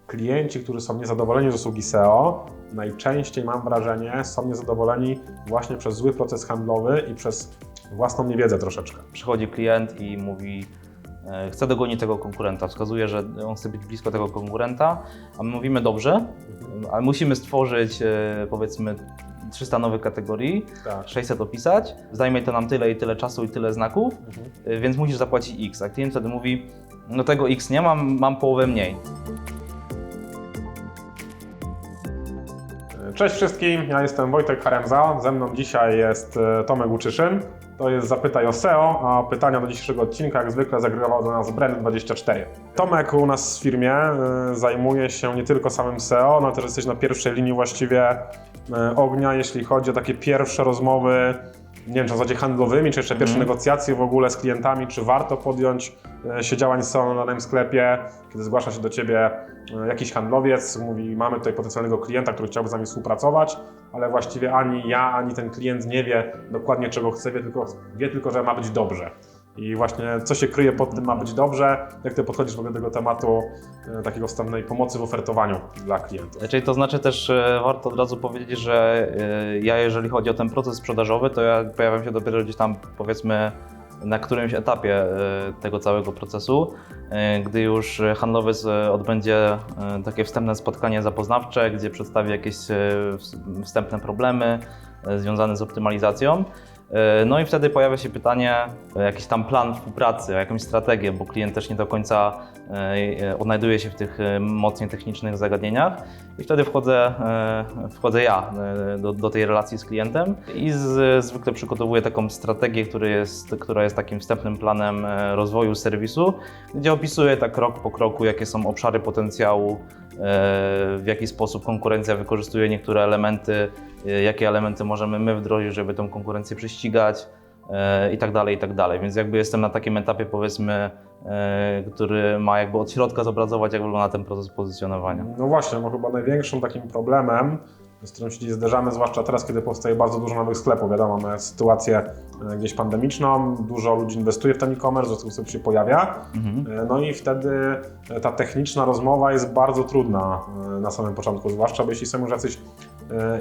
klienci, którzy są niezadowoleni z usługi SEO, najczęściej mam wrażenie, są niezadowoleni właśnie przez zły proces handlowy i przez własną niewiedzę troszeczkę. Przychodzi klient i mówi, chce dogonić tego konkurenta, wskazuje, że on chce być blisko tego konkurenta, a my mówimy dobrze, ale musimy stworzyć powiedzmy 300 nowych kategorii, Tak. 600 opisać, zajmie to nam tyle i tyle czasu i tyle znaków, więc musisz zapłacić X, a klient wtedy mówi, no tego X nie mam połowę mniej. Cześć wszystkim, ja jestem Wojtek Haremza, ze mną dzisiaj jest Tomek Łuczyszyn. To jest Zapytaj o SEO, a pytania do dzisiejszego odcinka jak zwykle zagrywał do nas Brand24. Tomek u nas w firmie zajmuje się nie tylko samym SEO, no też jesteś na pierwszej linii właściwie ognia, jeśli chodzi o takie pierwsze rozmowy, nie wiem, czy w zasadzie handlowymi, czy jeszcze pierwsze negocjacje w ogóle z klientami, czy warto podjąć się działań SEO na danym sklepie, kiedy zgłasza się do Ciebie jakiś handlowiec, mówi, mamy tutaj potencjalnego klienta, który chciałby z nami współpracować, ale właściwie ani ja, ani ten klient nie wie dokładnie czego chce, wie tylko, że ma być dobrze. I właśnie co się kryje pod tym ma być dobrze, jak Ty podchodzisz w ogóle do tego tematu takiego wstępnej pomocy w ofertowaniu dla klientów. Czyli to znaczy też warto od razu powiedzieć, że ja jeżeli chodzi o ten proces sprzedażowy, to ja pojawiam się dopiero gdzieś tam powiedzmy na którymś etapie tego całego procesu, gdy już handlowiec odbędzie takie wstępne spotkanie zapoznawcze, gdzie przedstawi jakieś wstępne problemy związane z optymalizacją. No i wtedy pojawia się pytanie o jakiś tam plan współpracy, o jakąś strategię, bo klient też nie do końca odnajduje się w tych mocniej technicznych zagadnieniach i wtedy wchodzę ja do tej relacji z klientem i zwykle przygotowuję taką strategię, która jest takim wstępnym planem rozwoju serwisu, gdzie opisuję tak krok po kroku, jakie są obszary potencjału, w jaki sposób konkurencja wykorzystuje niektóre elementy, jakie elementy możemy my wdrożyć, żeby tą konkurencję prześcigać i tak dalej, i tak dalej. Więc jakby jestem na takim etapie powiedzmy, który ma jakby od środka zobrazować, jak wygląda ten proces pozycjonowania. No właśnie, bo chyba największym takim problemem, z którym się zderzamy, zwłaszcza teraz, kiedy powstaje bardzo dużo nowych sklepów. Wiadomo, mamy sytuację gdzieś pandemiczną, dużo ludzi inwestuje w ten e-commerce, w sposób się pojawia. No i wtedy ta techniczna rozmowa jest bardzo trudna na samym początku, zwłaszcza jeśli są już jacyś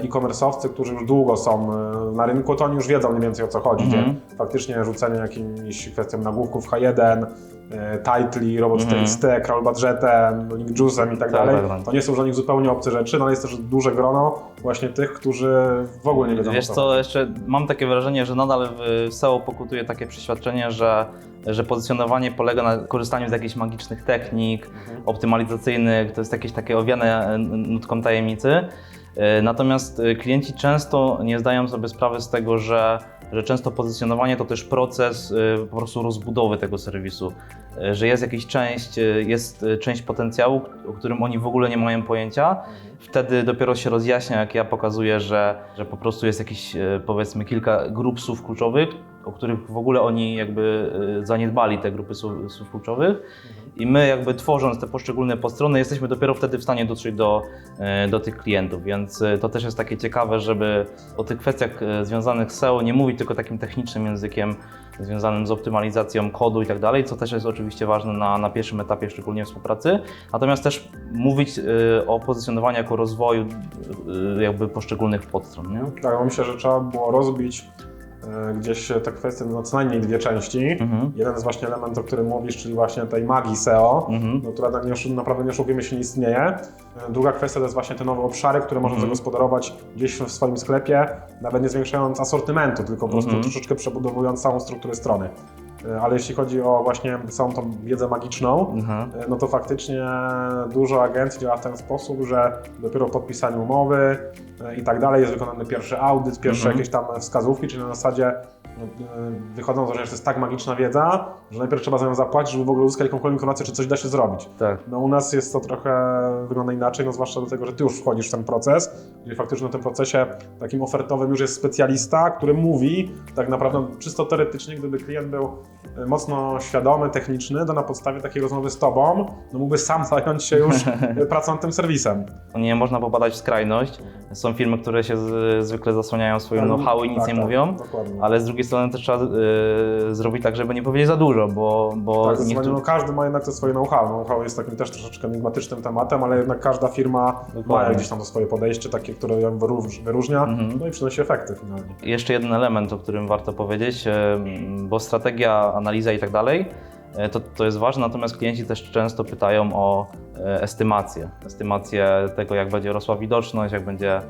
e-commerce'owcy, którzy już długo są na rynku, to oni już wiedzą mniej więcej o co chodzi. Gdzie faktycznie rzucenie jakimiś kwestią nagłówków H1, Titli, Robot Stack, Crawl Budgetem, Link Juice'em i tak dalej. To nie są dla nich zupełnie obce rzeczy, no ale jest też duże grono właśnie tych, którzy w ogóle nie wiedzą Wiesz o co, jeszcze mam takie wrażenie, że nadal w SEO pokutuje takie przeświadczenie, że pozycjonowanie polega na korzystaniu z jakichś magicznych technik optymalizacyjnych, to jest jakieś takie owiane nutką tajemnicy. Natomiast klienci często nie zdają sobie sprawy z tego, że często pozycjonowanie to też proces po prostu rozbudowy tego serwisu, że jest część potencjału, o którym oni w ogóle nie mają pojęcia. Wtedy dopiero się rozjaśnia, jak ja pokazuję, że po prostu jest jakieś powiedzmy kilka grup słów kluczowych, o których w ogóle oni jakby zaniedbali te grupy słów kluczowych i my jakby tworząc te poszczególne podstrony jesteśmy dopiero wtedy w stanie dotrzeć do tych klientów, więc to też jest takie ciekawe, żeby o tych kwestiach związanych z SEO nie mówić tylko takim technicznym językiem związanym z optymalizacją kodu i tak dalej, co też jest oczywiście ważne na pierwszym etapie, szczególnie współpracy, natomiast też mówić o pozycjonowaniu jako rozwoju jakby poszczególnych podstron. Nie? Tak, myślę, że trzeba było rozbić gdzieś te kwestie na co najmniej dwie części. Jeden jest właśnie element, o którym mówisz, czyli właśnie tej magii SEO, która naprawdę nie oszukujmy się, nie istnieje. Druga kwestia to jest właśnie te nowe obszary, które można zagospodarować gdzieś w swoim sklepie, nawet nie zwiększając asortymentu, tylko po prostu troszeczkę przebudowując całą strukturę strony. Ale jeśli chodzi o właśnie całą tą wiedzę magiczną, no to faktycznie dużo agencji działa w ten sposób, że dopiero po podpisaniu umowy i tak dalej jest wykonany pierwszy audyt, pierwsze jakieś tam wskazówki, czyli na zasadzie wychodzą z założenia, że to jest tak magiczna wiedza, że najpierw trzeba za nią zapłacić, żeby w ogóle uzyskać jakąkolwiek informację, czy coś da się zrobić. Tak. No u nas jest to trochę, wygląda inaczej, no zwłaszcza do tego, że Ty już wchodzisz w ten proces, gdzie faktycznie na tym procesie takim ofertowym już jest specjalista, który mówi tak naprawdę czysto teoretycznie, gdyby klient był mocno świadomy, techniczny, to na podstawie takiej rozmowy z Tobą no mógłby sam zająć się już pracą nad tym serwisem. Nie można popadać w skrajność. Są firmy, które się zwykle zasłaniają swoim know-how i nic nie mówią, dokładnie. ale z drugiej strony też trzeba zrobić tak, żeby nie powiedzieć za dużo, bo Tak, no każdy ma jednak to swoje know-how. Know-how jest takim też troszeczkę enigmatycznym tematem, ale jednak każda firma ma gdzieś tam to swoje podejście, takie, które ją wyróżnia, no i przynosi efekty finalnie. Jeszcze jeden element, o którym warto powiedzieć, bo strategia, analiza i tak dalej, to jest ważne, natomiast klienci też często pytają o estymację. Estymację tego, jak będzie rosła widoczność, jak będzie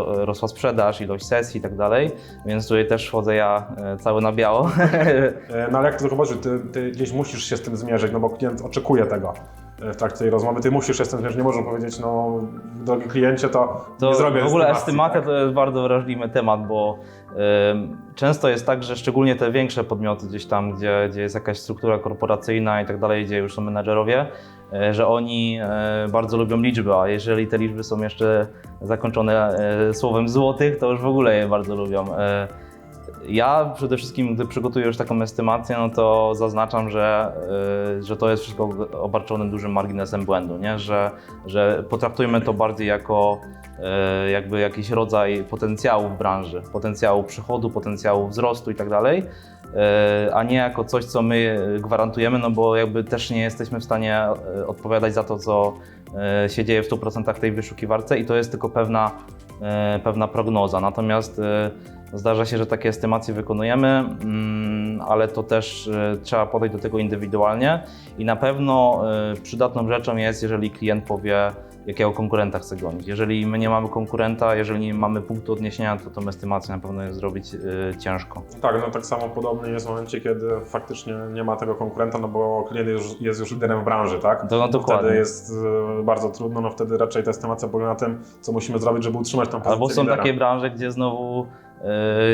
rosła sprzedaż, ilość sesji i tak dalej, więc tutaj też wchodzę ja cały na biało. No ale jak to zobaczysz, ty gdzieś musisz się z tym zmierzyć, no bo klient oczekuje tego w trakcie tej rozmowy, ty musisz się z tym zmierzyć, nie możesz powiedzieć, no drogi kliencie, to nie zrobię w ogóle estymacji, estymacja tak? to jest bardzo wrażliwy temat, bo często jest tak, że szczególnie te większe podmioty gdzieś tam, gdzie jest jakaś struktura korporacyjna i tak dalej, gdzie już są menedżerowie, że oni bardzo lubią liczby, a jeżeli te liczby są jeszcze zakończone słowem złotych, to już w ogóle je bardzo lubią. Ja przede wszystkim, gdy przygotuję już taką estymację, no to zaznaczam, że to jest wszystko obarczone dużym marginesem błędu, nie? Że potraktujmy to bardziej jako jakby jakiś rodzaj potencjału w branży, potencjału przychodu, potencjału wzrostu i tak dalej, a nie jako coś, co my gwarantujemy, no bo jakby też nie jesteśmy w stanie odpowiadać za to, co się dzieje w 100% tej wyszukiwarce i to jest tylko pewna prognoza. Natomiast zdarza się, że takie estymacje wykonujemy, ale to też trzeba podejść do tego indywidualnie i na pewno przydatną rzeczą jest, jeżeli klient powie, jakiego konkurenta chce gonić. Jeżeli my nie mamy konkurenta, jeżeli nie mamy punktu odniesienia, to tą estymację na pewno jest zrobić ciężko. Tak, no tak samo podobnie jest w momencie, kiedy faktycznie nie ma tego konkurenta, no bo klient jest już liderem w branży, tak? No, dokładnie. Wtedy jest bardzo trudno, no wtedy raczej ta estymacja polega na tym, co musimy zrobić, żeby utrzymać tą pozycję Albo są lidera. takie branże, gdzie znowu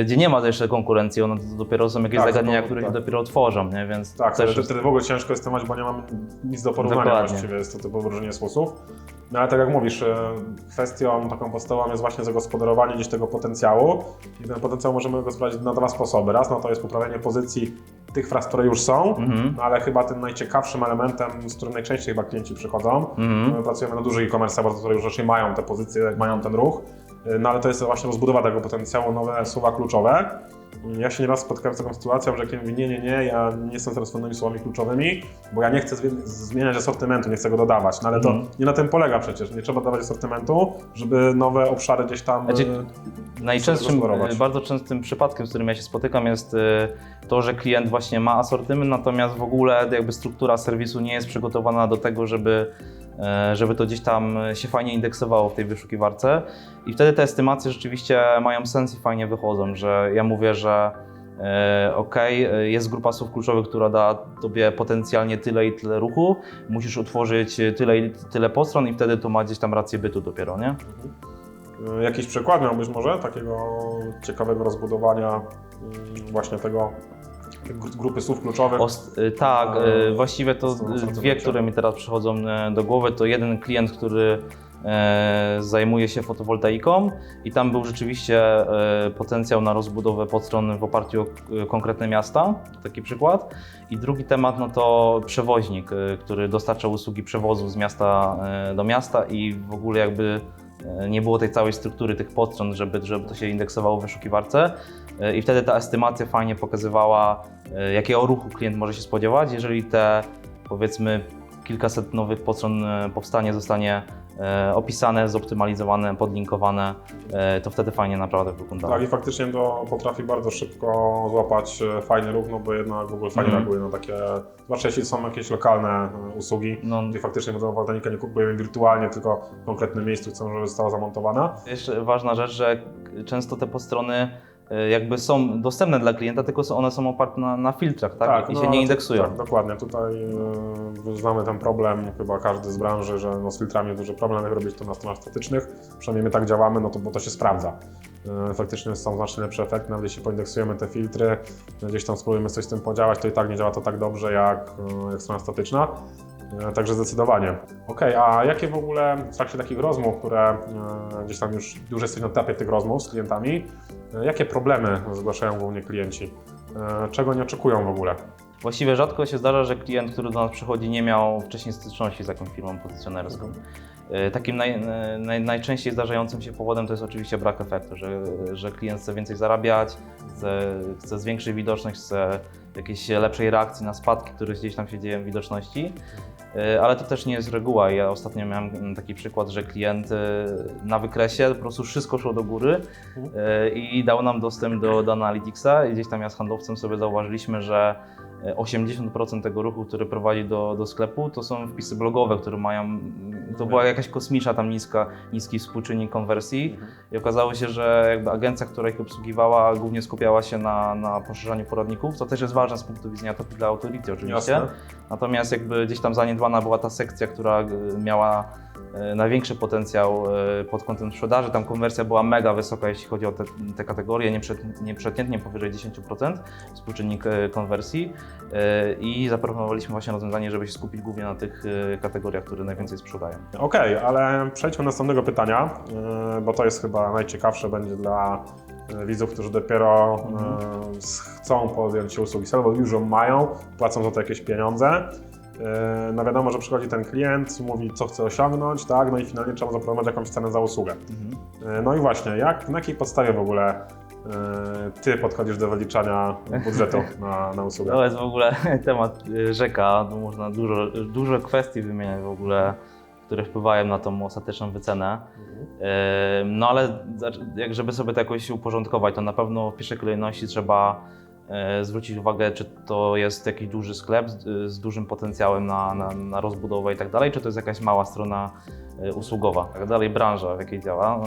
gdzie nie ma jeszcze konkurencji, one dopiero są jakieś zagadnienia, które się dopiero tworzą, nie? Więc tak, też wtedy w ogóle ciężko estemować, bo nie mamy nic do porównania. Dokładnie. Właściwie, jest to typowo różnienie słów. No ale tak jak mówisz, kwestią taką podstawową jest właśnie zagospodarowanie gdzieś tego potencjału i ten potencjał możemy go sprawdzić na dwa sposoby. Raz, no to jest poprawienie pozycji tych fraz, które już są, no ale chyba tym najciekawszym elementem, z którym najczęściej chyba klienci przychodzą, my pracujemy na dużych e-commerce, które już raczej mają te pozycje, mają ten ruch, no ale to jest właśnie rozbudowa tego potencjału, nowe słowa kluczowe. Ja się nieraz spotkałem z taką sytuacją, że klient mówi nie, ja nie jestem interesowany słowami kluczowymi, bo ja nie chcę zmieniać asortymentu, nie chcę go dodawać, no ale to nie na tym polega przecież, nie trzeba dawać asortymentu, żeby nowe obszary gdzieś tam bardzo częstym przypadkiem, z którym ja się spotykam, jest to, że klient właśnie ma asortyment, natomiast w ogóle jakby struktura serwisu nie jest przygotowana do tego, żeby to gdzieś tam się fajnie indeksowało w tej wyszukiwarce i wtedy te estymacje rzeczywiście mają sens i fajnie wychodzą, że ja mówię, że jest grupa słów kluczowych, która da Tobie potencjalnie tyle i tyle ruchu, musisz utworzyć tyle i tyle postron i wtedy to ma gdzieś tam rację bytu dopiero, nie? Jakiś przykład miałbyś może takiego ciekawego rozbudowania właśnie tego grupy słów kluczowych? Tak, właściwie to dwie, które mi teraz przychodzą do głowy, to jeden klient, który zajmuje się fotowoltaiką i tam był rzeczywiście potencjał na rozbudowę podstron w oparciu o konkretne miasta, taki przykład. I drugi temat no to przewoźnik, który dostarcza usługi przewozu z miasta do miasta i w ogóle jakby nie było tej całej struktury tych podstron, żeby to się indeksowało w wyszukiwarce i wtedy ta estymacja fajnie pokazywała, jakiego ruchu klient może się spodziewać, jeżeli te powiedzmy kilkaset nowych podstron powstanie, zostanie opisane, zoptymalizowane, podlinkowane, to wtedy fajnie naprawdę wyglądało. Tak i faktycznie to potrafi bardzo szybko złapać fajny ruch, no bo jednak Google fajnie reaguje na takie, zwłaszcza jeśli są jakieś lokalne usługi, gdzie faktycznie fotowoltaikę nie kupujemy wirtualnie, tylko w konkretnym miejscu chcą, żeby została zamontowana. Jeszcze ważna rzecz, że często te podstrony jakby są dostępne dla klienta, tylko one są oparte na filtrach, tak? I się nie indeksują. Tak, dokładnie. Tutaj znamy ten problem, chyba każdy z branży, że no, z filtrami jest duży problem, jak robić to na stronach statycznych. Przynajmniej my tak działamy, no to, bo to się sprawdza. Faktycznie są znacznie lepsze efekty, nawet jeśli poindeksujemy te filtry, gdzieś tam spróbujemy coś z tym podziałać, to i tak nie działa to tak dobrze jak strona statyczna. Także zdecydowanie. Okej, a jakie w ogóle w trakcie takich rozmów, które gdzieś tam już dłużej jesteś na etapie tych rozmów z klientami, jakie problemy zgłaszają głównie klienci? czego nie oczekują w ogóle. Właściwie rzadko się zdarza, że klient, który do nas przychodzi, nie miał wcześniej styczności z jakąś firmą pozycjonerską. Takim najczęściej zdarzającym się powodem to jest oczywiście brak efektu, że klient chce więcej zarabiać, chce zwiększyć widoczność, chce jakiejś lepszej reakcji na spadki, które gdzieś tam się dzieją w widoczności. Ale to też nie jest reguła. Ja ostatnio miałem taki przykład, że klient na wykresie po prostu wszystko szło do góry i dał nam dostęp do Analyticsa i gdzieś tam ja z handlowcem sobie zauważyliśmy, że 80% tego ruchu, który prowadzi do sklepu, to są wpisy blogowe, które mają, to była jakaś kosmiczna tam niski współczynnik konwersji i okazało się, że jakby agencja, która ich obsługiwała, głównie skupiała się na poszerzaniu poradników, to też jest ważne z punktu widzenia topic dla authority oczywiście. Jasne. Natomiast jakby gdzieś tam zaniedbana była ta sekcja, która miała największy potencjał pod kątem sprzedaży. Tam konwersja była mega wysoka, jeśli chodzi o te kategorie, nieprzeciętnie powyżej 10% współczynnik konwersji i zaproponowaliśmy właśnie rozwiązanie, żeby się skupić głównie na tych kategoriach, które najwięcej sprzedają. Okej, ale przejdźmy do następnego pytania, bo to jest chyba najciekawsze będzie dla widzów, którzy dopiero chcą podjąć się usługi albo już ją mają, płacą za to jakieś pieniądze. No wiadomo, że przychodzi ten klient, mówi co chce osiągnąć, tak? No i finalnie trzeba zaproponować jakąś cenę za usługę. No i właśnie, na jakiej podstawie w ogóle Ty podchodzisz do wyliczania budżetu na usługę? To jest w ogóle temat rzeka, no można dużo kwestii wymieniać w ogóle, które wpływają na tą ostateczną wycenę. No ale żeby sobie to jakoś uporządkować, to na pewno w pierwszej kolejności trzeba zwrócić uwagę, czy to jest jakiś duży sklep z dużym potencjałem na rozbudowę i tak dalej, czy to jest jakaś mała strona usługowa. Tak dalej branża, w jakiej działa,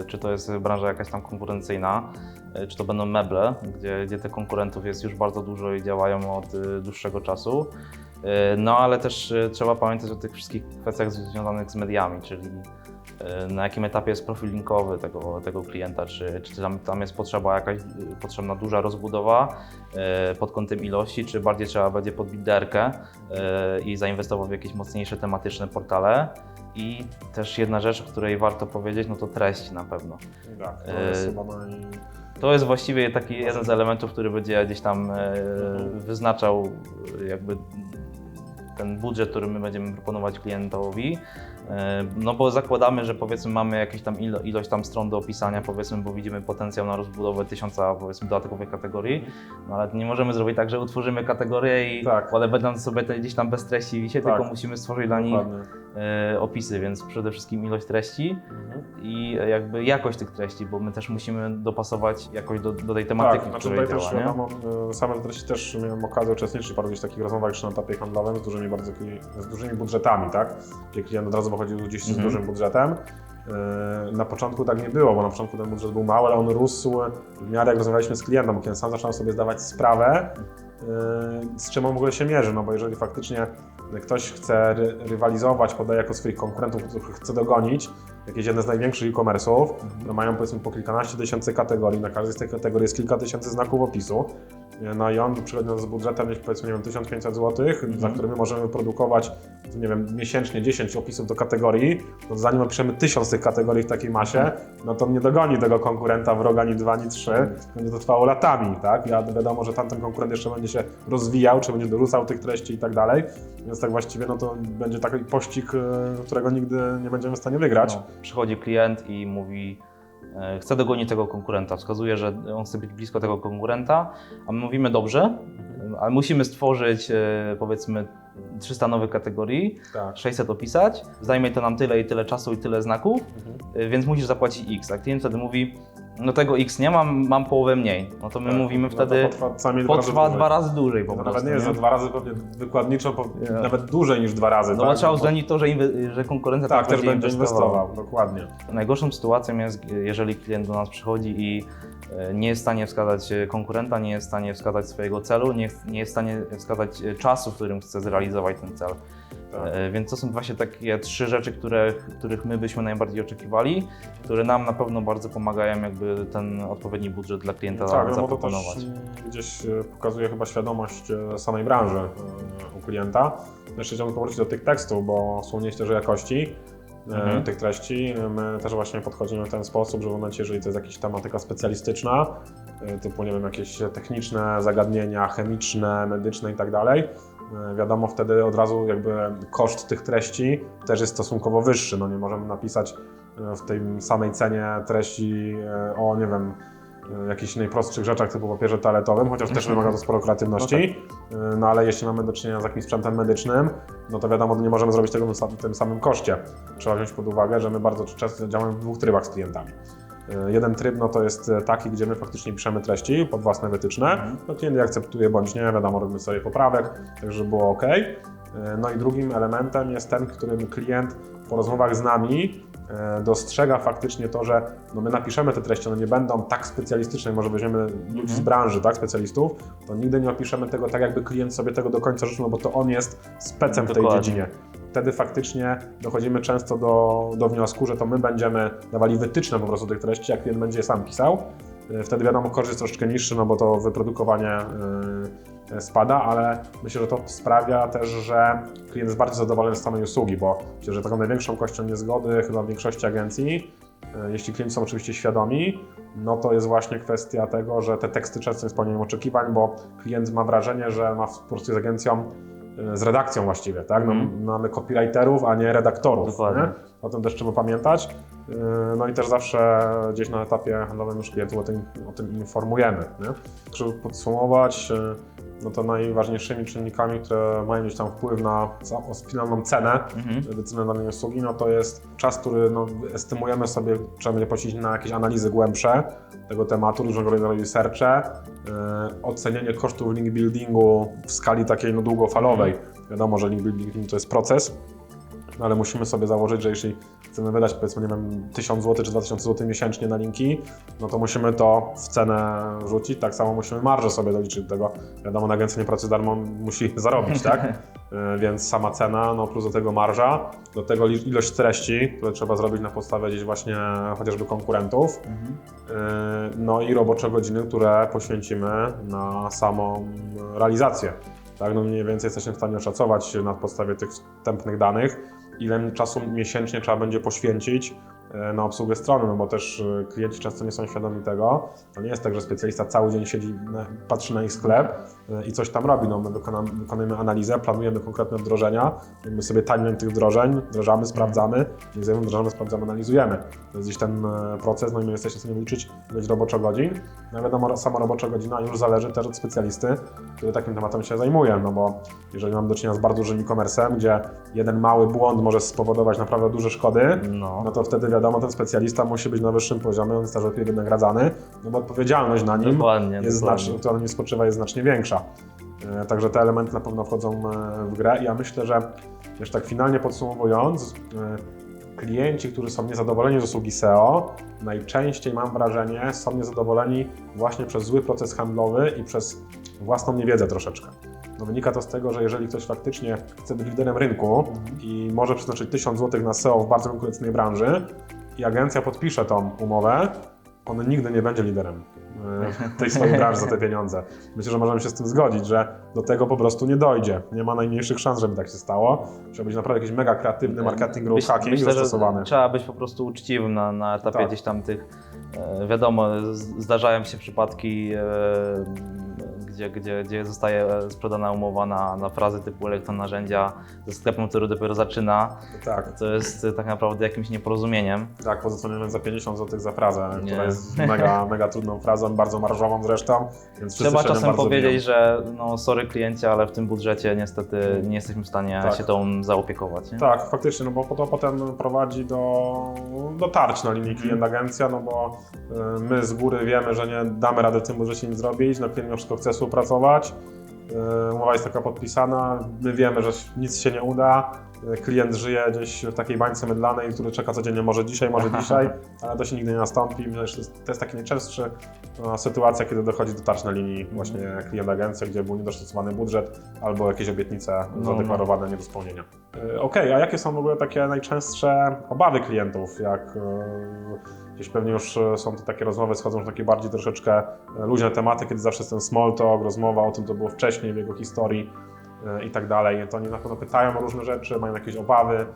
czy to jest branża jakaś tam konkurencyjna, czy to będą meble, gdzie tych konkurentów jest już bardzo dużo i działają od dłuższego czasu. No ale też trzeba pamiętać o tych wszystkich kwestiach związanych z mediami, czyli na jakim etapie jest profil linkowy tego klienta, czy tam jest potrzebna duża rozbudowa pod kątem ilości, czy bardziej trzeba będzie podbić derkę i zainwestować w jakieś mocniejsze tematyczne portale. I też jedna rzecz, o której warto powiedzieć, no to treść na pewno. Tak, to jest chyba To jest właściwie taki jeden z elementów, który będzie gdzieś tam wyznaczał jakby ten budżet, który my będziemy proponować klientowi. No bo zakładamy, że powiedzmy mamy jakieś tam ilość tam stron do opisania, powiedzmy, bo widzimy potencjał na rozbudowę 1000 powiedzmy dodatkowych kategorii, no ale nie możemy zrobić tak, że utworzymy kategorie i one będą sobie gdzieś tam bez treści wisieć, tylko musimy stworzyć dla nich opisy, więc przede wszystkim ilość treści i jakby jakość tych treści, bo my też musimy dopasować jakoś do tej tematyki, tak, której tutaj działa. Też, wiadomo, same treści też miałem okazję uczestniczyć w paru takich rozmowach już na etapie handlowym z dużymi budżetami, tak? Gdzie klient od razu wychodził gdzieś z dużym budżetem. Na początku tak nie było, bo na początku ten budżet był mały, ale on rósł w miarę jak rozmawialiśmy z klientem, bo klient sam zaczął sobie zdawać sprawę, z czym on w ogóle się mierzy, no bo jeżeli faktycznie ktoś chce rywalizować, podaje jako swoich konkurentów, których chce dogonić, jakieś jedne z największych e-commerce'ów, no mają powiedzmy po kilkanaście tysięcy kategorii, na każdej z tych kategorii jest kilka tysięcy znaków opisu. No i on przychodząc z budżetem powiedzmy, nie wiem, 1500 zł, za który my możemy produkować, nie wiem, miesięcznie 10 opisów do kategorii, no zanim opiszemy 1000 tych kategorii w takiej masie, no to nie dogoni tego konkurenta w rok ani 2, ani 3, będzie to trwało latami, tak? Wiadomo, że tamten konkurent jeszcze będzie się rozwijał, czy będzie dorzucał tych treści i tak dalej, więc tak właściwie no to będzie taki pościg, którego nigdy nie będziemy w stanie wygrać. No, przychodzi klient i mówi, chce dogonić tego konkurenta, wskazuje, że on chce być blisko tego konkurenta, a my mówimy dobrze, ale musimy stworzyć powiedzmy 300 nowych kategorii, 600 opisać, zajmie to nam tyle i tyle czasu i tyle znaków, więc musisz zapłacić X, a klient wtedy mówi, no tego X nie mam połowę mniej, no to my mówimy wtedy, potrwa 2 razy dłużej po prostu. Nawet nie jest za 2 razy wykładniczo, nawet dłużej niż 2 razy. No bo trzeba uwzględnić to, że konkurencja też będzie inwestował. Dokładnie. Najgorszą sytuacją jest, jeżeli klient do nas przychodzi i nie jest w stanie wskazać konkurenta, nie jest w stanie wskazać swojego celu, nie jest w stanie wskazać czasu, w którym chce zrealizować ten cel. Więc to są właśnie takie 3 rzeczy, których my byśmy najbardziej oczekiwali, które nam na pewno bardzo pomagają jakby ten odpowiedni budżet dla klienta zaproponować. No to też gdzieś pokazuje chyba świadomość samej branży u klienta. Jeszcze chciałbym powrócić do tych tekstów, bo wspomnieliście, że jakości tych treści. My też właśnie podchodzimy w ten sposób, że w momencie, jeżeli to jest jakaś tematyka specjalistyczna, typu nie wiem, jakieś techniczne zagadnienia, chemiczne, medyczne i tak dalej, wiadomo, wtedy od razu jakby koszt tych treści też jest stosunkowo wyższy. No nie możemy napisać w tej samej cenie treści o, nie wiem, jakichś najprostszych rzeczach typu papierze toaletowym, chociaż też wymaga to sporo kreatywności, no ale jeśli mamy do czynienia z jakimś sprzętem medycznym, no to wiadomo, nie możemy zrobić tego w tym samym koszcie. Trzeba wziąć pod uwagę, że my bardzo często działamy w dwóch trybach z klientami. Jeden tryb no to jest taki, gdzie my faktycznie piszemy treści pod własne wytyczne, no klient je akceptuje bądź nie, wiadomo, robimy sobie poprawek, tak żeby było ok. No i drugim elementem jest ten, którym klient po rozmowach z nami dostrzega faktycznie to, że no my napiszemy te treści, one nie będą tak specjalistyczne, może weźmiemy ludzi z branży, tak, specjalistów, to nigdy nie opiszemy tego tak, jakby klient sobie tego do końca życzył, no bo to on jest specem w tej dziedzinie. Wtedy faktycznie dochodzimy często do wniosku, że to my będziemy dawali wytyczne po prostu tych treści, a klient będzie je sam pisał. Wtedy wiadomo, koszt jest troszeczkę niższy, no bo to wyprodukowanie spada, ale myślę, że to sprawia też, że klient jest bardziej zadowolony z samej usługi, bo myślę, że taką największą kością niezgody chyba w większości agencji, jeśli klienci są oczywiście świadomi, no to jest właśnie kwestia tego, że te teksty często nie spełniają oczekiwań, bo klient ma wrażenie, że ma po prostu z agencją, z redakcją właściwie, tak? No, mamy copywriterów, a nie redaktorów. Dokładnie. Nie? O tym też trzeba pamiętać. No i też zawsze gdzieś na etapie handlowym już klientów o tym informujemy. Nie? Żeby podsumować, no to najważniejszymi czynnikami, które mają gdzieś tam wpływ na finalną cenę wyceny danej usługi, no to jest czas, który no, estymujemy sobie, trzeba będzie poświęcić na jakieś analizy głębsze tego tematu, różnego rodzaju researche, ocenienie kosztów link buildingu w skali takiej no, długofalowej. Wiadomo, że link building to jest proces, no, ale musimy sobie założyć, że jeśli chcemy wydać powiedzmy, nie wiem, 1000 zł czy 2000 zł miesięcznie na linki, no to musimy to w cenę rzucić, tak samo musimy marżę sobie doliczyć do tego. Wiadomo, na agencji nie pracuje darmo, musi zarobić, tak? Więc sama cena, no plus do tego marża, do tego ilość treści, które trzeba zrobić na podstawie gdzieś właśnie chociażby konkurentów, no i robocze godziny, które poświęcimy na samą realizację. Tak, no mniej więcej jesteśmy w stanie oszacować na podstawie tych wstępnych danych, ile czasu miesięcznie trzeba będzie poświęcić na obsługę strony, no bo też klienci często nie są świadomi tego. To nie jest tak, że specjalista cały dzień siedzi, patrzy na ich sklep i coś tam robi. No, my wykonujemy analizę, planujemy konkretne wdrożenia, my sobie timeline tych wdrożeń, wdrażamy, sprawdzamy, wdrażamy, sprawdzamy, analizujemy. To jest gdzieś ten proces, no i my jesteśmy w stanie liczyć ilość roboczo-godzin. No wiadomo, sama robocza godzina już zależy też od specjalisty, który takim tematem się zajmuje, no bo jeżeli mamy do czynienia z bardzo dużym e-commerce'em, gdzie jeden mały błąd może spowodować naprawdę duże szkody, no to wtedy wiadomo, ten specjalista musi być na wyższym poziomie, on jest też lepiej wynagradzany, no bo odpowiedzialność na nim która na nim spoczywa, jest znacznie większa. Także te elementy na pewno wchodzą w grę i ja myślę, że już tak finalnie podsumowując, klienci, którzy są niezadowoleni z usługi SEO, najczęściej mam wrażenie, są niezadowoleni właśnie przez zły proces handlowy i przez własną niewiedzę troszeczkę. No wynika to z tego, że jeżeli ktoś faktycznie chce być liderem rynku i może przeznaczyć 1000 zł na SEO w bardzo konkurencyjnej branży i agencja podpisze tą umowę, on nigdy nie będzie liderem tej swojej branży za te pieniądze. Myślę, że możemy się z tym zgodzić, że do tego po prostu nie dojdzie. Nie ma najmniejszych szans, żeby tak się stało. Musiał być naprawdę jakiś mega kreatywny marketing, growth hacking zastosowany. Że trzeba być po prostu uczciwym na etapie gdzieś tam tych, wiadomo, zdarzają się przypadki, gdzie zostaje sprzedana umowa na frazy typu elektronarzędzia ze sklepem, który dopiero zaczyna. Tak. To jest tak naprawdę jakimś nieporozumieniem. Tak, pozycjonujemy za 50 zł za frazę, która jest mega trudną frazą, bardzo marżową zresztą. Więc trzeba czasem powiedzieć, że no sorry kliencie, ale w tym budżecie niestety nie jesteśmy w stanie się tą zaopiekować. Nie? Tak, faktycznie, no bo to potem prowadzi do tarć na linii klient-agencja, no bo my z góry wiemy, że nie damy rady w tym budżecie nic zrobić, no klient wszystko chce współpracować, umowa jest taka podpisana, my wiemy, że nic się nie uda, klient żyje gdzieś w takiej bańce mydlanej, który czeka codziennie, może dzisiaj, ale to się nigdy nie nastąpi. To jest taki najczęstszy sytuacja, kiedy dochodzi do tarć na linii właśnie klient-agencja, gdzie był niedostosowany budżet albo jakieś obietnice zadeklarowane nie do spełnienia. Okej, a jakie są w ogóle takie najczęstsze obawy klientów, jak gdzieś pewnie już są to takie rozmowy, schodzą już takie bardziej troszeczkę luźne tematy, kiedy zawsze jest ten small talk, rozmowa o tym, co było wcześniej w jego historii i tak dalej. To oni na pewno pytają o różne rzeczy, mają jakieś obawy.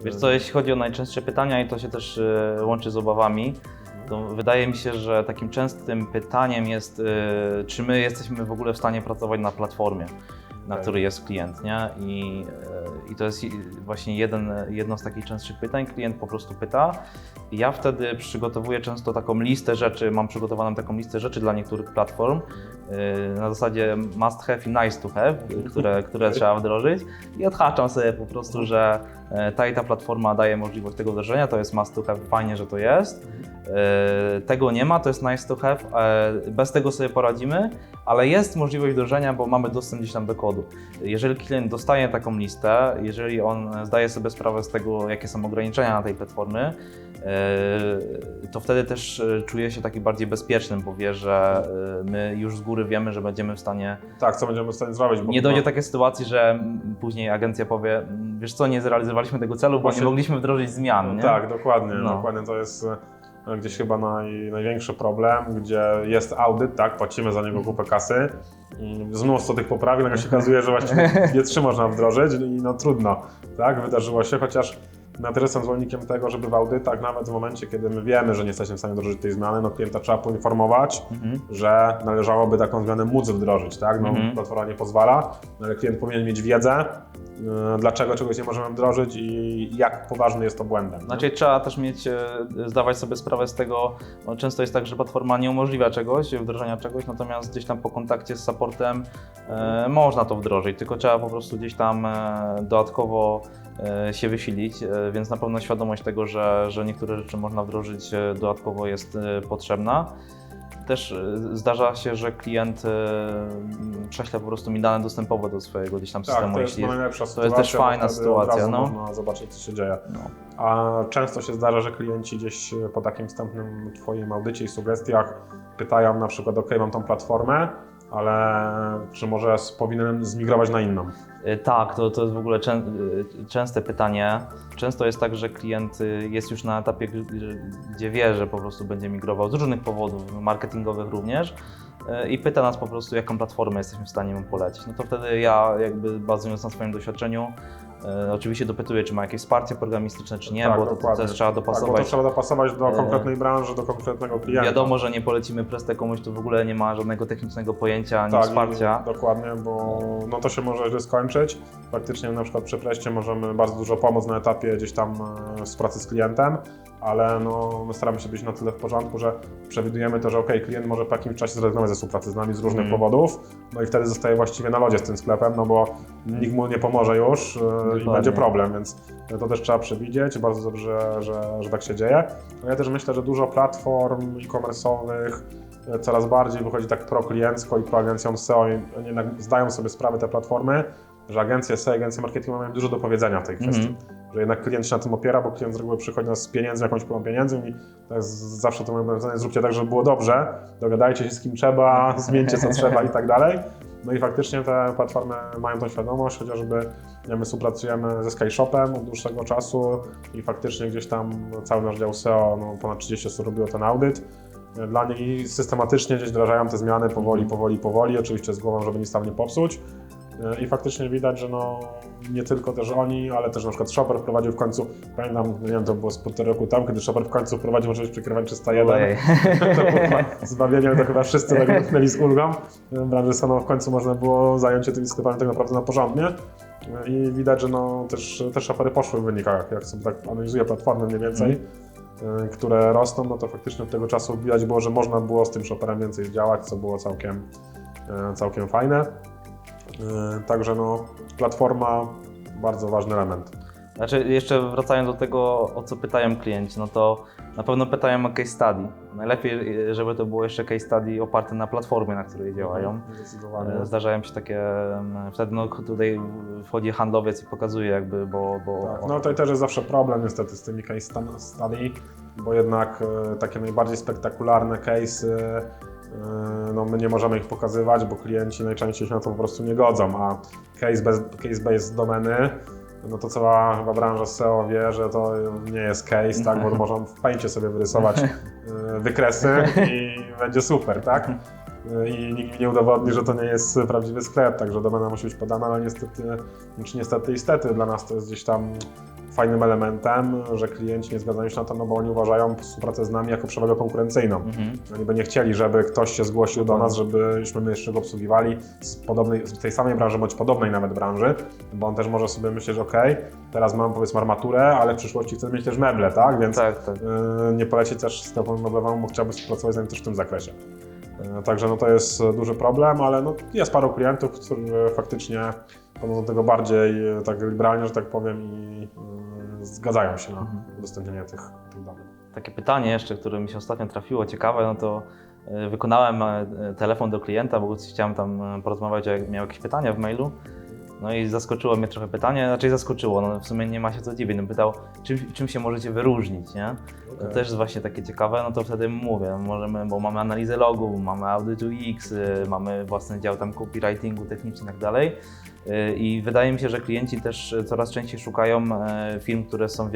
Wiesz co, jeśli chodzi o najczęstsze pytania i to się też łączy z obawami, to wydaje mi się, że takim częstym pytaniem jest, czy my jesteśmy w ogóle w stanie pracować na platformie, na której jest klient, nie? I to jest właśnie jedno z takich częstszych pytań. Klient po prostu pyta. Ja wtedy przygotowuję często taką listę rzeczy, mam przygotowaną taką listę rzeczy dla niektórych platform, na zasadzie must have i nice to have, które trzeba wdrożyć i odhaczam sobie po prostu, że ta i ta platforma daje możliwość tego wdrożenia, to jest must to have, fajnie, że to jest. Tego nie ma, to jest nice to have, bez tego sobie poradzimy, ale jest możliwość wdrożenia, bo mamy dostęp gdzieś tam do kodu. Jeżeli klient dostaje taką listę, jeżeli on zdaje sobie sprawę z tego, jakie są ograniczenia na tej platformy, to wtedy też czuje się taki bardziej bezpiecznym, bo wie, że my już z góry wiemy, że będziemy w stanie... Tak, co będziemy w stanie zrobić. Bo nie dojdzie do takiej sytuacji, że później agencja powie, wiesz co, nie zrealizowaliśmy tego celu, bo Właśnie... nie mogliśmy wdrożyć zmian. Nie? Tak, dokładnie. Dokładnie to jest gdzieś chyba największy problem, gdzie jest audyt, tak, płacimy za niego kupę kasy, z mnóstwo tych poprawek, nagle się okazuje, że właściwie nie 3 można wdrożyć i no trudno, tak, wydarzyło się, chociaż ja też jestem zwolennikiem tego, żeby w audytach, nawet w momencie, kiedy my wiemy, że nie jesteśmy w stanie wdrożyć tej zmiany, no klienta trzeba poinformować, że należałoby taką zmianę móc wdrożyć, tak? No, platforma nie pozwala, ale klient powinien mieć wiedzę, dlaczego czegoś nie możemy wdrożyć i jak poważny jest to błędem. Znaczy trzeba też zdawać sobie sprawę z tego, no, często jest tak, że platforma nie umożliwia czegoś, wdrożenia czegoś, natomiast gdzieś tam po kontakcie z supportem można to wdrożyć, tylko trzeba po prostu gdzieś tam dodatkowo się wysilić, więc na pewno świadomość tego, że niektóre rzeczy można wdrożyć dodatkowo jest potrzebna. Też zdarza się, że klient prześle po prostu mi dane dostępowe do swojego gdzieś tam systemu. To jest najlepsza sytuacja, to jest też fajna sytuacja. No. Można zobaczyć, co się dzieje. No. A często się zdarza, że klienci gdzieś po takim wstępnym Twoim audycie i sugestiach pytają na przykład, ok, mam tą platformę, ale czy może powinienem zmigrować na inną? Tak, to jest w ogóle częste pytanie. Często jest tak, że klient jest już na etapie, gdzie wie, że po prostu będzie migrował z różnych powodów, marketingowych również, i pyta nas po prostu, jaką platformę jesteśmy w stanie mu polecić. No to wtedy ja, jakby bazując na swoim doświadczeniu, oczywiście dopytuję, czy ma jakieś wsparcie programistyczne, czy nie, tak, bo to też trzeba dopasować. Tak, bo to trzeba dopasować do konkretnej branży, do konkretnego klienta. Wiadomo, że nie polecimy Prestę komuś, kto w ogóle nie ma żadnego technicznego pojęcia ani wsparcia. Dokładnie, bo no to się może źle skończyć. Faktycznie na przykład przy Preście możemy bardzo dużo pomóc na etapie gdzieś tam współpracy z klientem, ale no, my staramy się być na tyle w porządku, że przewidujemy to, że ok, klient może po jakimś czasie zrezygnować ze współpracy z nami z różnych powodów, no i wtedy zostaje właściwie na lodzie z tym sklepem, no bo nikt mu nie pomoże już i będzie problem, więc to też trzeba przewidzieć. Bardzo dobrze, że tak się dzieje. No ja też myślę, że dużo platform e-commerce'owych coraz bardziej wychodzi tak prokliencko i proagencją SEO i oni jednak zdają sobie sprawę te platformy, że agencje SEO, agencje marketingowe mają dużo do powiedzenia w tej kwestii. Że jednak klient się na tym opiera, bo klient z reguły przychodzi nas z pieniędzmi, jakąś pulą pieniędzy i to jest zawsze to moje powiedzenie, zróbcie tak, żeby było dobrze, dogadajcie się z kim trzeba, zmieńcie co trzeba i tak dalej. No i faktycznie te platformy mają tą świadomość, chociażby my współpracujemy ze SkyShopem od dłuższego czasu i faktycznie gdzieś tam cały nasz dział SEO, no ponad 30 osób robiło ten audyt. Dla nich systematycznie gdzieś wdrażają te zmiany powoli, oczywiście z głową, żeby nic tam nie popsuć. I faktycznie widać, że no, nie tylko też oni, ale też na przykład Shopper wprowadził w końcu, pamiętam, nie wiem, to było z półtora roku temu, kiedy Shopper w końcu wprowadził możliwość przekrywania 301. To było zbawienie, to chyba wszyscy tak z ulgą. Branży SEO w końcu można było zająć się tymi sklepami tak naprawdę na porządnie. I widać, że no, też Shoppery poszły w wynikach, jak sobie tak analizuję platformy mniej więcej, które rosną, no to faktycznie od tego czasu widać było, że można było z tym Shopperem więcej zdziałać, co było całkiem fajne. Także no, platforma bardzo ważny element. Znaczy, jeszcze wracając do tego, o co pytają klienci, no to na pewno pytają o case study. Najlepiej, żeby to było jeszcze case study oparte na platformie, na której działają. Zdecydowanie. Zdarzają się takie, wtedy no, tutaj wchodzi handlowiec i pokazuje jakby, bo tak, no tutaj też jest zawsze problem niestety z tymi case study, bo jednak takie najbardziej spektakularne case'y, no my nie możemy ich pokazywać, bo klienci najczęściej się na to po prostu nie godzą, a case-based domeny, no to cała chyba branża SEO wie, że to nie jest case, tak, bo można w Paincie sobie wyrysować wykresy i będzie super, tak? I nikt mi nie udowodni, że to nie jest prawdziwy sklep, także domena musi być podana, ale niestety dla nas to jest gdzieś tam fajnym elementem, że klienci nie zgadzają się na to, no bo oni uważają współpracę z nami jako przewagę konkurencyjną. Oni by nie chcieli, żeby ktoś się zgłosił do nas, żebyśmy my jeszcze go obsługiwali z tej samej branży, bądź podobnej nawet branży, bo on też może sobie myśleć, że okej, teraz mam powiedzmy armaturę, ale w przyszłości chcę mieć też meble, tak? Więc Tak. nie polecieć też sklepowi meblowemu, bo chciałby współpracować z nami też w tym zakresie. Także no to jest duży problem, ale no jest paru klientów, którzy faktycznie podchodzą do tego bardziej tak liberalnie, że tak powiem, i zgadzają się na udostępnienie tych danych. Takie pytanie jeszcze, które mi się ostatnio trafiło, ciekawe, no to wykonałem telefon do klienta, bo chciałem tam porozmawiać, jak miał jakieś pytania w mailu. No i zaskoczyło mnie trochę pytanie, raczej zaskoczyło, no w sumie nie ma się co dziwić, no pytał, czym się możecie wyróżnić, nie? To też jest właśnie takie ciekawe, no to wtedy mówię, możemy, bo mamy analizę logu, mamy audyt UX, mamy własny dział tam copywritingu, techniczny i tak dalej. I wydaje mi się, że klienci też coraz częściej szukają firm, które są w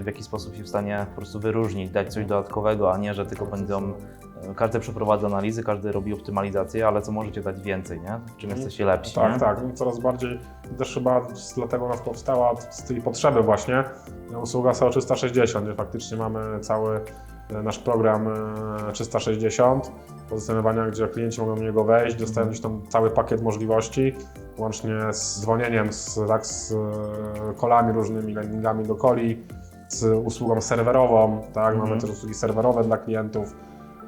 jakiś sposób się w stanie po prostu wyróżnić, dać coś dodatkowego, a nie, że tylko będą, każdy przeprowadza analizy, każdy robi optymalizację, ale co możecie dać więcej, nie? W czym jesteście lepsi, Tak, nie? tak. No, coraz bardziej też chyba dlatego nas powstała z tej potrzeby właśnie usługa SEO 360, gdzie faktycznie mamy cały nasz program 360 pozycjonowania, gdzie klienci mogą do niego wejść, dostają gdzieś tam cały pakiet możliwości, łącznie z dzwonieniem, z kolami różnymi, landingami do coli, z usługą serwerową, tak? Mamy też usługi serwerowe dla klientów.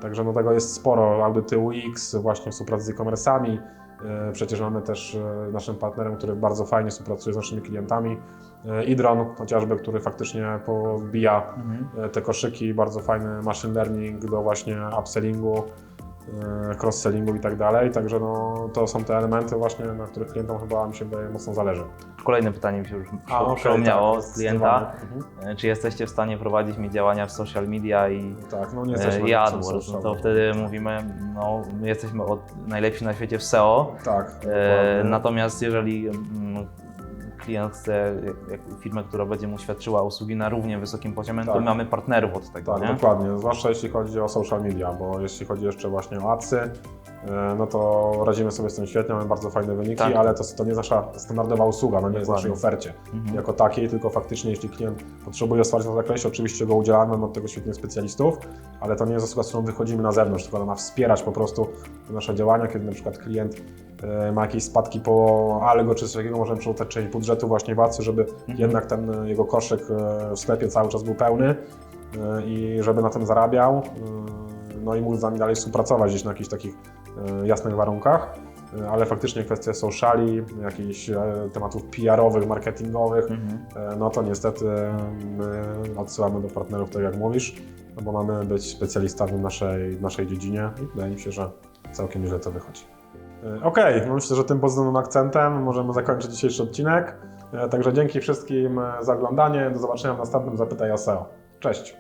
Także no tego jest sporo, audyty UX, właśnie współpracy z e-commerce'ami. Przecież mamy też naszym partnerem, który bardzo fajnie współpracuje z naszymi klientami, Idron chociażby, który faktycznie wbija te koszyki, bardzo fajny machine learning do właśnie upsellingu, cross-sellingu i tak dalej. Także no, to są te elementy właśnie, na których klientom chyba mi się wydaje mocno zależy. Kolejne pytanie mi się już okej, przypomniało tak, z klienta. zdecydowanie. Czy jesteście w stanie prowadzić mi działania w social media i Tak, no nie jesteśmy i AdWords? No to wtedy mówimy, no my jesteśmy najlepsi na świecie w SEO. Tak. Natomiast jeżeli klient chce firmę, która będzie mu świadczyła usługi na równie wysokim poziomie, to mamy partnerów od tego, Tak, nie? dokładnie, zwłaszcza jeśli chodzi o social media, bo jeśli chodzi jeszcze właśnie o adsy, no to radzimy sobie z tym świetnie, mamy bardzo fajne wyniki, Tak. ale to nie jest nasza standardowa usługa, no nie jest w naszej ofercie jako takiej, tylko faktycznie jeśli klient potrzebuje wsparcia w tym zakresie, oczywiście go udzielamy, mamy od tego świetnych specjalistów, ale to nie jest usługa, z którą wychodzimy na zewnątrz, tylko ona ma wspierać po prostu nasze działania, kiedy na przykład klient ma jakieś spadki po algo czy coś takiego, możemy przerzucać część budżetu właśnie w adsy, żeby jednak ten jego koszyk w sklepie cały czas był pełny i żeby na tym zarabiał, no i mógł z nami dalej współpracować gdzieś na jakichś takich jasnych warunkach, ale faktycznie kwestie sociali, jakichś tematów PR-owych, marketingowych, no to niestety my odsyłamy do partnerów, tak jak mówisz, no bo mamy być specjalistami w naszej dziedzinie i wydaje mi się, że całkiem nieźle to wychodzi. Okej, no myślę, że tym pozytywnym akcentem możemy zakończyć dzisiejszy odcinek. Także dzięki wszystkim za oglądanie. Do zobaczenia w następnym Zapytaj o SEO. Cześć!